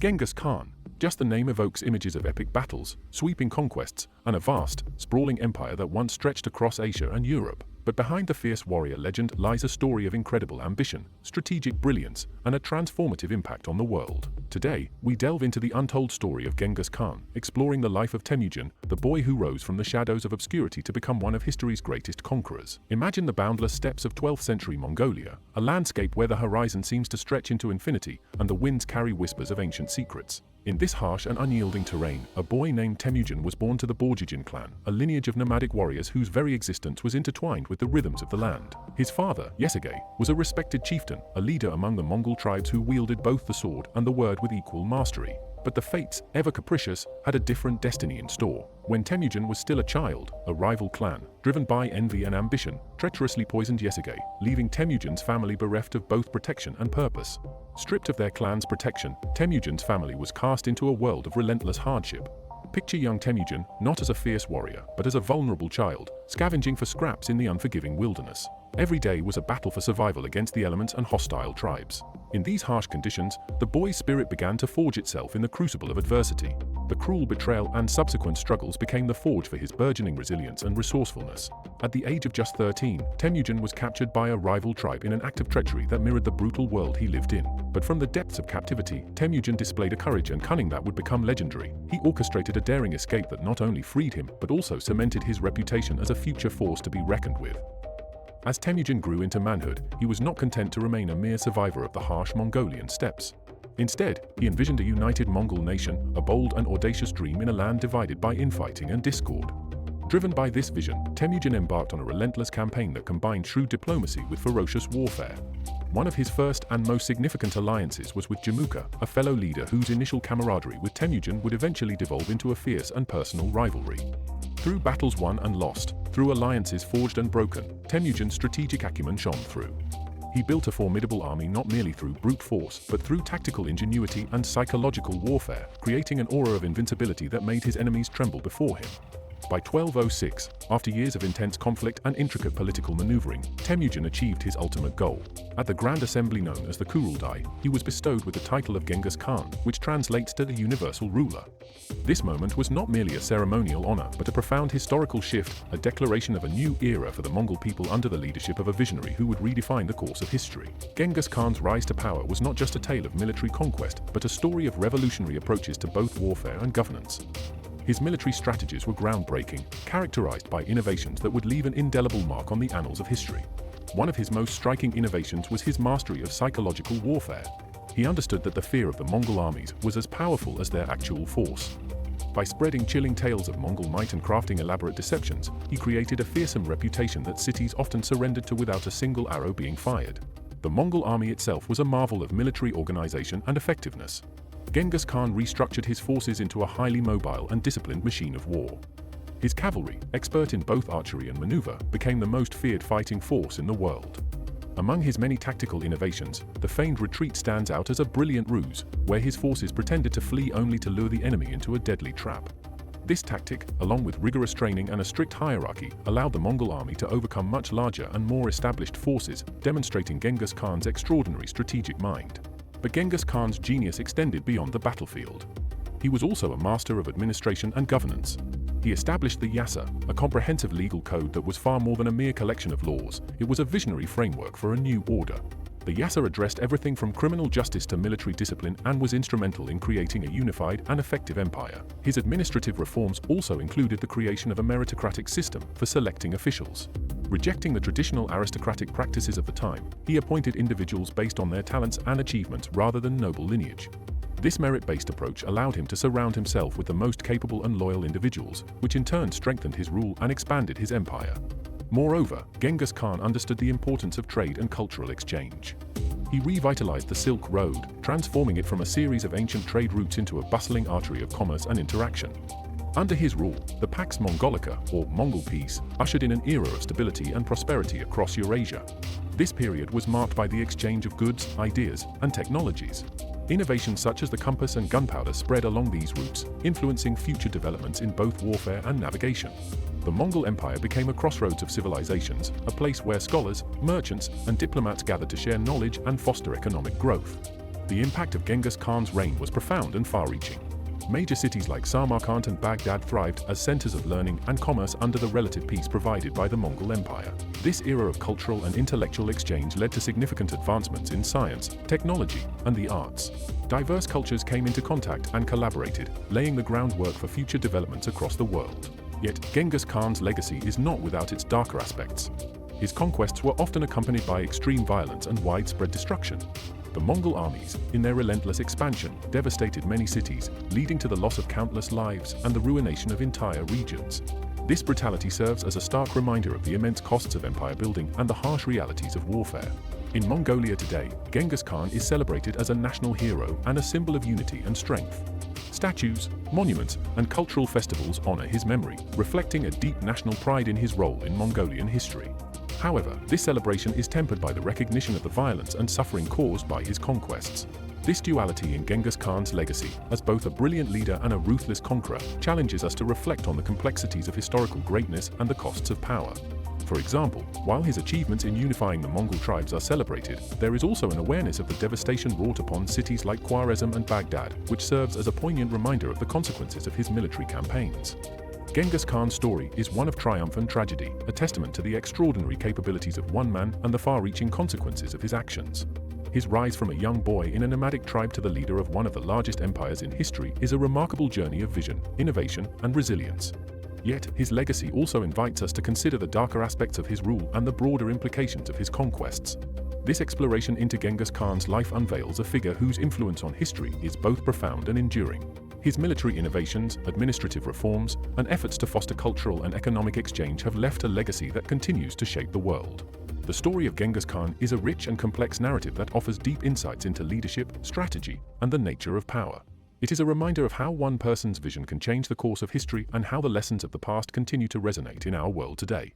Genghis Khan. Just the name evokes images of epic battles, sweeping conquests, and a vast, sprawling empire that once stretched across Asia and Europe. But behind the fierce warrior legend lies a story of incredible ambition, strategic brilliance, and a transformative impact on the world. Today, we delve into the untold story of Genghis Khan, exploring the life of Temujin, the boy who rose from the shadows of obscurity to become one of history's greatest conquerors. Imagine the boundless steppes of 12th century Mongolia, a landscape where the horizon seems to stretch into infinity and the winds carry whispers of ancient secrets. In this harsh and unyielding terrain, a boy named Temujin was born to the Borjigin clan, a lineage of nomadic warriors whose very existence was intertwined with the rhythms of the land. His father, Yesege, was a respected chieftain, a leader among the Mongol tribes who wielded both the sword and the word with equal mastery. But the fates, ever capricious, had a different destiny in store. When Temujin was still a child, a rival clan, driven by envy and ambition, treacherously poisoned Yesege, leaving Temujin's family bereft of both protection and purpose. Stripped of their clan's protection, Temujin's family was cast into a world of relentless hardship. Picture young Temujin not as a fierce warrior, but as a vulnerable child, scavenging for scraps in the unforgiving wilderness. Every day was a battle for survival against the elements and hostile tribes. In these harsh conditions, the boy's spirit began to forge itself in the crucible of adversity. The cruel betrayal and subsequent struggles became the forge for his burgeoning resilience and resourcefulness. At the age of just 13, Temujin was captured by a rival tribe in an act of treachery that mirrored the brutal world he lived in. But from the depths of captivity, Temujin displayed a courage and cunning that would become legendary. He orchestrated a daring escape that not only freed him, but also cemented his reputation as a future force to be reckoned with. As Temujin grew into manhood, he was not content to remain a mere survivor of the harsh Mongolian steppes. Instead, he envisioned a united Mongol nation, a bold and audacious dream in a land divided by infighting and discord. Driven by this vision, Temujin embarked on a relentless campaign that combined shrewd diplomacy with ferocious warfare. One of his first and most significant alliances was with Jamuka, a fellow leader whose initial camaraderie with Temujin would eventually devolve into a fierce and personal rivalry. Through battles won and lost, through alliances forged and broken, Temujin's strategic acumen shone through. He built a formidable army not merely through brute force, but through tactical ingenuity and psychological warfare, creating an aura of invincibility that made his enemies tremble before him. By 1206, after years of intense conflict and intricate political maneuvering, Temujin achieved his ultimate goal. At the Grand Assembly known as the Kurultai, he was bestowed with the title of Genghis Khan, which translates to the universal ruler. This moment was not merely a ceremonial honor, but a profound historical shift, a declaration of a new era for the Mongol people under the leadership of a visionary who would redefine the course of history. Genghis Khan's rise to power was not just a tale of military conquest, but a story of revolutionary approaches to both warfare and governance. His military strategies were groundbreaking, characterized by innovations that would leave an indelible mark on the annals of history. One of his most striking innovations was his mastery of psychological warfare. He understood that the fear of the Mongol armies was as powerful as their actual force. By spreading chilling tales of Mongol might and crafting elaborate deceptions, he created a fearsome reputation that cities often surrendered to without a single arrow being fired. The Mongol army itself was a marvel of military organization and effectiveness. Genghis Khan restructured his forces into a highly mobile and disciplined machine of war. His cavalry, expert in both archery and maneuver, became the most feared fighting force in the world. Among his many tactical innovations, the feigned retreat stands out as a brilliant ruse, where his forces pretended to flee only to lure the enemy into a deadly trap. This tactic, along with rigorous training and a strict hierarchy, allowed the Mongol army to overcome much larger and more established forces, demonstrating Genghis Khan's extraordinary strategic mind. But Genghis Khan's genius extended beyond the battlefield. He was also a master of administration and governance. He established the Yasa, a comprehensive legal code that was far more than a mere collection of laws. It was a visionary framework for a new order. The Yasa addressed everything from criminal justice to military discipline and was instrumental in creating a unified and effective empire. His administrative reforms also included the creation of a meritocratic system for selecting officials. Rejecting the traditional aristocratic practices of the time, he appointed individuals based on their talents and achievements rather than noble lineage. This merit-based approach allowed him to surround himself with the most capable and loyal individuals, which in turn strengthened his rule and expanded his empire. Moreover, Genghis Khan understood the importance of trade and cultural exchange. He revitalized the Silk Road, transforming it from a series of ancient trade routes into a bustling artery of commerce and interaction. Under his rule, the Pax Mongolica, or Mongol Peace, ushered in an era of stability and prosperity across Eurasia. This period was marked by the exchange of goods, ideas, and technologies. Innovations such as the compass and gunpowder spread along these routes, influencing future developments in both warfare and navigation. The Mongol Empire became a crossroads of civilizations, a place where scholars, merchants, and diplomats gathered to share knowledge and foster economic growth. The impact of Genghis Khan's reign was profound and far-reaching. Major cities like Samarkand and Baghdad thrived as centers of learning and commerce under the relative peace provided by the Mongol Empire. This era of cultural and intellectual exchange led to significant advancements in science, technology, and the arts. Diverse cultures came into contact and collaborated, laying the groundwork for future developments across the world. Yet, Genghis Khan's legacy is not without its darker aspects. His conquests were often accompanied by extreme violence and widespread destruction. The Mongol armies, in their relentless expansion, devastated many cities, leading to the loss of countless lives and the ruination of entire regions. This brutality serves as a stark reminder of the immense costs of empire building and the harsh realities of warfare. In Mongolia today, Genghis Khan is celebrated as a national hero and a symbol of unity and strength. Statues, monuments, and cultural festivals honor his memory, reflecting a deep national pride in his role in Mongolian history. However, this celebration is tempered by the recognition of the violence and suffering caused by his conquests. This duality in Genghis Khan's legacy, as both a brilliant leader and a ruthless conqueror, challenges us to reflect on the complexities of historical greatness and the costs of power. For example, while his achievements in unifying the Mongol tribes are celebrated, there is also an awareness of the devastation wrought upon cities like Khwarezm and Baghdad, which serves as a poignant reminder of the consequences of his military campaigns. Genghis Khan's story is one of triumph and tragedy, a testament to the extraordinary capabilities of one man and the far-reaching consequences of his actions. His rise from a young boy in a nomadic tribe to the leader of one of the largest empires in history is a remarkable journey of vision, innovation, and resilience. Yet, his legacy also invites us to consider the darker aspects of his rule and the broader implications of his conquests. This exploration into Genghis Khan's life unveils a figure whose influence on history is both profound and enduring. His military innovations, administrative reforms, and efforts to foster cultural and economic exchange have left a legacy that continues to shape the world. The story of Genghis Khan is a rich and complex narrative that offers deep insights into leadership, strategy, and the nature of power. It is a reminder of how one person's vision can change the course of history and how the lessons of the past continue to resonate in our world today.